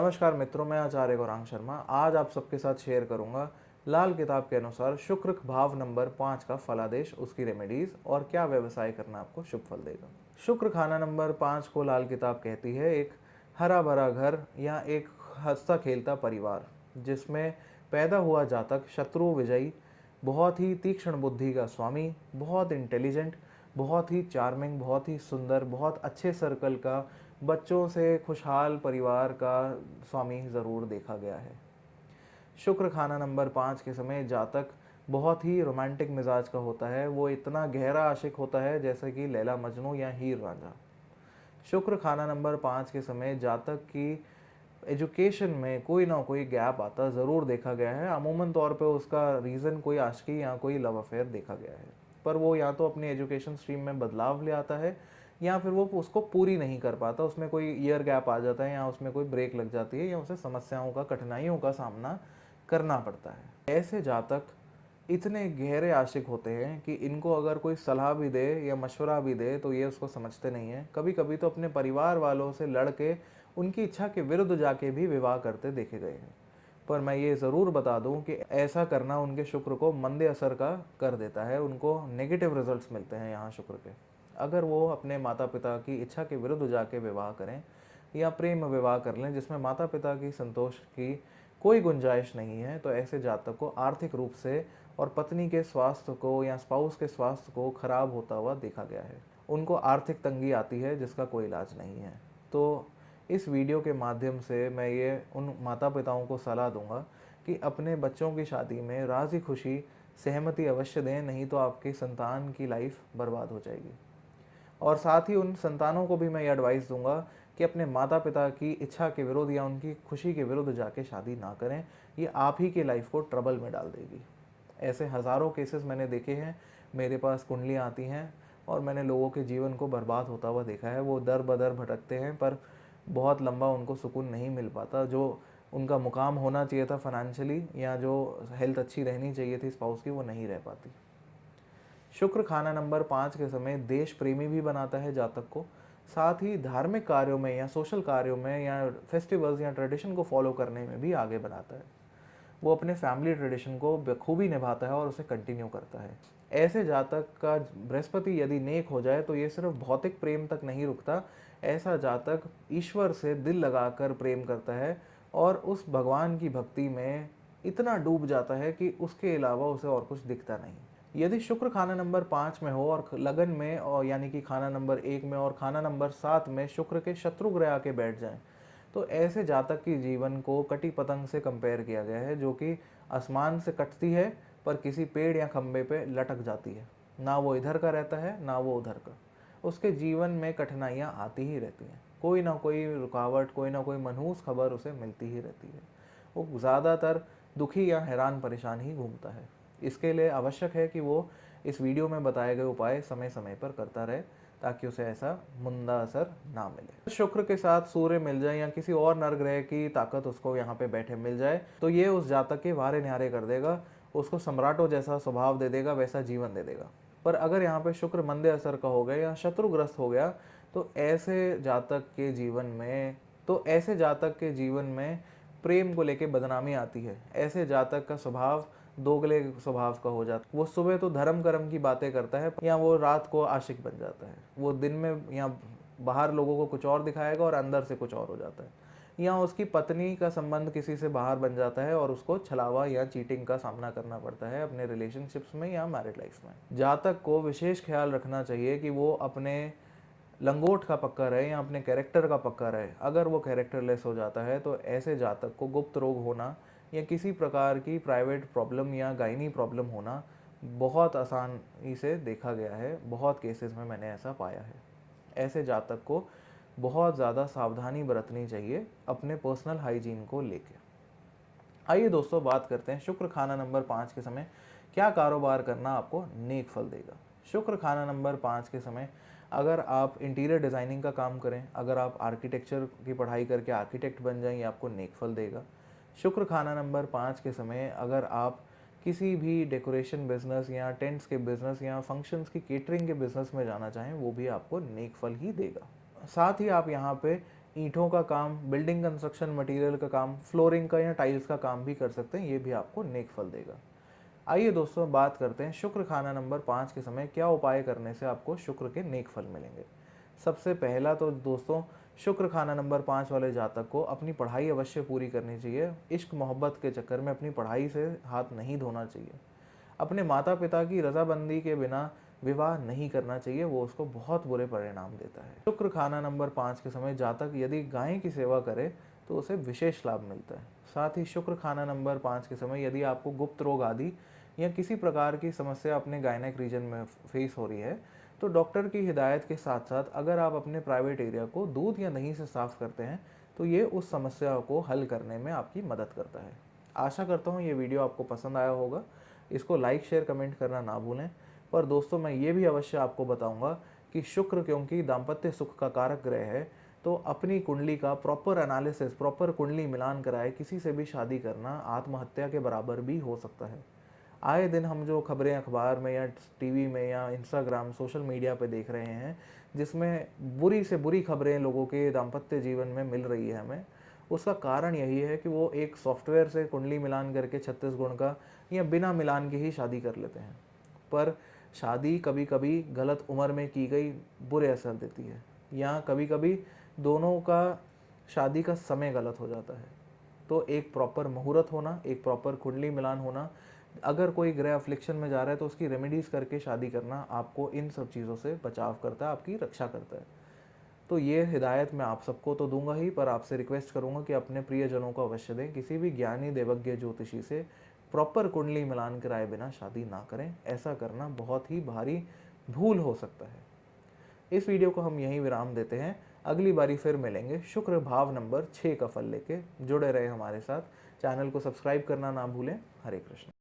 नमस्कार मित्रों, मैं आचार्य गौरांग शर्मा आज आप सबके साथ शेयर करूंगा लाल किताब के अनुसार शुक्र भाव नंबर 5 का फलादेश, उसकी रेमेडीज और क्या व्यवसाय करना आपको शुभ फल देगा। शुक्र खाना नंबर 5 को लाल किताब कहती है एक हरा भरा घर या एक हंसता खेलता परिवार जिसमें पैदा हुआ जातक शत्रु विजयी, बहुत ही तीक्ष्ण बुद्धि का स्वामी, बहुत इंटेलिजेंट, बहुत ही चार्मिंग, बहुत ही सुंदर, बहुत अच्छे सर्कल का, बच्चों से खुशहाल परिवार का स्वामी ज़रूर देखा गया है। शुक्र खाना नंबर 5 के समय जातक बहुत ही रोमांटिक मिजाज का होता है। वो इतना गहरा आशिक होता है जैसे कि लैला मजनू या हीर रांझा। शुक्र खाना नंबर 5 के समय जातक की एजुकेशन में कोई ना कोई गैप आता ज़रूर देखा गया है। अमूमन तौर पे उसका रीज़न कोई आशिकी या कोई लव अफेयर देखा गया है, पर वो या तो अपनी एजुकेशन स्ट्रीम में बदलाव ले आता है या फिर वो उसको पूरी नहीं कर पाता, उसमें कोई ईयर गैप आ जाता है या उसमें कोई ब्रेक लग जाती है या उसे समस्याओं का, कठिनाइयों का सामना करना पड़ता है। ऐसे जातक इतने गहरे आशिक होते हैं कि इनको अगर कोई सलाह भी दे या मशवरा भी दे तो ये उसको समझते नहीं हैं। कभी कभी तो अपने परिवार वालों से लड़ के उनकी इच्छा के विरुद्ध जाके भी विवाह करते देखे गए हैं। पर मैं ये ज़रूर बता दूं कि ऐसा करना उनके शुक्र को मंदे असर का कर देता है, उनको नेगेटिव रिजल्ट्स मिलते हैं यहाँ शुक्र के। अगर वो अपने माता पिता की इच्छा के विरुद्ध जाके विवाह करें या प्रेम विवाह कर लें जिसमें माता पिता की संतोष की कोई गुंजाइश नहीं है, तो ऐसे जातक को आर्थिक रूप से और पत्नी के स्वास्थ्य को या स्पाउस के स्वास्थ्य को खराब होता हुआ देखा गया है। उनको आर्थिक तंगी आती है जिसका कोई इलाज नहीं है। तो इस वीडियो के माध्यम से मैं ये उन माता पिताओं को सलाह दूंगा कि अपने बच्चों की शादी में राज़ी खुशी सहमति अवश्य दें, नहीं तो आपकी संतान की लाइफ बर्बाद हो जाएगी। और साथ ही उन संतानों को भी मैं ये एडवाइस दूंगा कि अपने माता पिता की इच्छा के विरुद्ध या उनकी खुशी के विरुद्ध जाके शादी ना करें। ये आप ही के लाइफ को ट्रबल में डाल देगी। ऐसे हज़ारों केसेस मैंने देखे हैं, मेरे पास कुंडलियाँ आती हैं और मैंने लोगों के जीवन को बर्बाद होता हुआ देखा है। वो दर बदर भटकते हैं पर बहुत लंबा उनको सुकून नहीं मिल पाता। जो उनका मुकाम होना चाहिए था फाइनेंशियली या जो हेल्थ अच्छी रहनी चाहिए थी स्पाउस की, वो नहीं रह पाती। शुक्र खाना नंबर 5 के समय देश प्रेमी भी बनाता है जातक को, साथ ही धार्मिक कार्यों में या सोशल कार्यों में या फेस्टिवल्स या ट्रेडिशन को फॉलो करने में भी आगे बनाता है। वो अपने फैमिली ट्रेडिशन को बखूबी निभाता है और उसे कंटिन्यू करता है। ऐसे जातक का बृहस्पति यदि नेक हो जाए तो ये सिर्फ भौतिक प्रेम तक नहीं रुकता। ऐसा जातक ईश्वर से दिल लगाकर प्रेम करता है और उस भगवान की भक्ति में इतना डूब जाता है कि उसके अलावा उसे और कुछ दिखता नहीं। यदि शुक्र खाना नंबर 5 में हो और लगन में, और यानी कि खाना नंबर 1 में और खाना नंबर 7 में शुक्र के शत्रु ग्रह आके बैठ जाएं, तो ऐसे जातक की जीवन को कटी पतंग से कंपेयर किया गया है, जो कि आसमान से कटती है पर किसी पेड़ या खंबे पे लटक जाती है। ना वो इधर का रहता है ना वो उधर का। उसके जीवन में कठिनाइयाँ आती ही रहती हैं, कोई ना कोई रुकावट, कोई ना कोई मनहूस खबर उसे मिलती ही रहती है। वो ज़्यादातर दुखी या हैरान परेशान ही घूमता है। इसके लिए आवश्यक है कि वो इस वीडियो में बताए गए उपाय समय समय पर करता रहे ताकि उसे ऐसा मंदा असर ना मिले। शुक्र के साथ सूर्य मिल जाए या किसी और नर ग्रह की ताकत उसको यहाँ पे बैठे मिल जाए तो ये उस जातक के वारे न्यारे कर देगा, उसको सम्राटों जैसा स्वभाव दे देगा, वैसा जीवन दे देगा। पर अगर यहाँ पे शुक्र मंदे असर का हो गया या शत्रुग्रस्त हो गया तो ऐसे जातक के जीवन में प्रेम को लेके बदनामी आती है। ऐसे जातक का स्वभाव दोगले स्वभाव का हो जाता है। वो सुबह तो धर्म कर्म की बातें करता है या वो रात को आशिक बन जाता है। वो दिन में या बाहर लोगों को कुछ और दिखाएगा और अंदर से कुछ और हो जाता है। या उसकी पत्नी का संबंध किसी से बाहर बन जाता है और उसको छलावा या चीटिंग का सामना करना पड़ता है अपने रिलेशनशिप्स में या मैरिड लाइफ में। जातक को विशेष ख्याल रखना चाहिए कि वो अपने लंगोट का पक्का रहे या अपने कैरेक्टर का पक्का रहे। अगर वो कैरेक्टरलेस हो जाता है तो ऐसे जातक को गुप्त रोग होना या किसी प्रकार की प्राइवेट प्रॉब्लम या गायनी प्रॉब्लम होना बहुत आसानी से देखा गया है। बहुत केसेस में मैंने ऐसा पाया है। ऐसे जातक को बहुत ज़्यादा सावधानी बरतनी चाहिए अपने पर्सनल हाइजीन को लेके। आइए दोस्तों, बात करते हैं शुक्र खाना नंबर 5 के समय क्या कारोबार करना आपको नेक फल देगा। शुक्र खाना नंबर 5 के समय अगर आप इंटीरियर डिज़ाइनिंग का काम करें, अगर आप आर्किटेक्चर की पढ़ाई करके आर्किटेक्ट बन जाएं, ये आपको नेक फल देगा। शुक्र खाना नंबर 5 के समय अगर आप किसी भी डेकोरेशन बिजनेस या टेंट्स के बिजनेस या फंक्शंस की केटरिंग के बिजनेस में जाना चाहें, वो भी आपको नेक फल ही देगा। साथ ही आप यहाँ पे ईंटों का काम, बिल्डिंग कंस्ट्रक्शन मटेरियल का काम, फ्लोरिंग का या टाइल्स का काम भी कर सकते हैं, ये भी आपको नेक फल देगा। आइए दोस्तों बात करते हैं शुक्र खाना नंबर 5 के समय क्या उपाय करने से आपको शुक्र के नेक फल मिलेंगे। सबसे पहला तो दोस्तों, शुक्र खाना नंबर 5 वाले जातक को अपनी पढ़ाई अवश्य पूरी करनी चाहिए। इश्क मोहब्बत के चक्कर में अपनी पढ़ाई से हाथ नहीं धोना चाहिए। अपने माता पिता की रजामंदी के बिना विवाह नहीं करना चाहिए, वो उसको बहुत बुरे परिणाम देता है। शुक्र खाना नंबर 5 के समय जातक यदि गाय की सेवा करे तो उसे विशेष लाभ मिलता है। साथ ही शुक्र खाना नंबर 5 के समय यदि आपको गुप्त रोग आदि या किसी प्रकार की समस्या अपने गायनेक रीजन में फेस हो रही है तो डॉक्टर की हिदायत के साथ साथ अगर आप अपने प्राइवेट एरिया को दूध या दही से साफ करते हैं तो ये उस समस्या को हल करने में आपकी मदद करता है। आशा करता हूँ ये वीडियो आपको पसंद आया होगा। इसको लाइक शेयर कमेंट करना ना भूलें। पर दोस्तों मैं ये भी अवश्य आपको बताऊंगा कि शुक्र क्योंकि दाम्पत्य सुख का कारक ग्रह है तो अपनी कुंडली का प्रॉपर एनालिसिस, प्रॉपर कुंडली मिलान कराए किसी से भी शादी करना आत्महत्या के बराबर भी हो सकता है। आए दिन हम जो खबरें अखबार में या टीवी में या इंस्टाग्राम सोशल मीडिया पे देख रहे हैं जिसमें बुरी से बुरी खबरें लोगों के दाम्पत्य जीवन में मिल रही है हमें, उसका कारण यही है कि वो एक सॉफ्टवेयर से कुंडली मिलान करके 36 गुण का या बिना मिलान के ही शादी कर लेते हैं। पर शादी कभी कभी गलत उम्र में की गई बुरे असर देती है, या कभी कभी दोनों का शादी का समय गलत हो जाता है। तो एक प्रॉपर मुहूर्त होना, एक प्रॉपर कुंडली मिलान होना, अगर कोई ग्रह अफ्लिक्शन में जा रहा है तो उसकी रेमेडीज करके शादी करना आपको इन सब चीज़ों से बचाव करता है, आपकी रक्षा करता है। तो ये हिदायत मैं आप सबको तो दूंगा ही, पर आपसे रिक्वेस्ट करूंगा कि अपने प्रियजनों को अवश्य दें। किसी भी ज्ञानी देवज्ञ ज्योतिषी से प्रॉपर कुंडली मिलान कराए बिना शादी ना करें। ऐसा करना बहुत ही भारी भूल हो सकता है। इस वीडियो को हम यहीं विराम देते हैं। अगली बारी फिर मिलेंगे शुक्र भाव नंबर 6 का फल लेके। जुड़े रहे हमारे साथ, चैनल को सब्सक्राइब करना ना भूलें। हरे कृष्ण।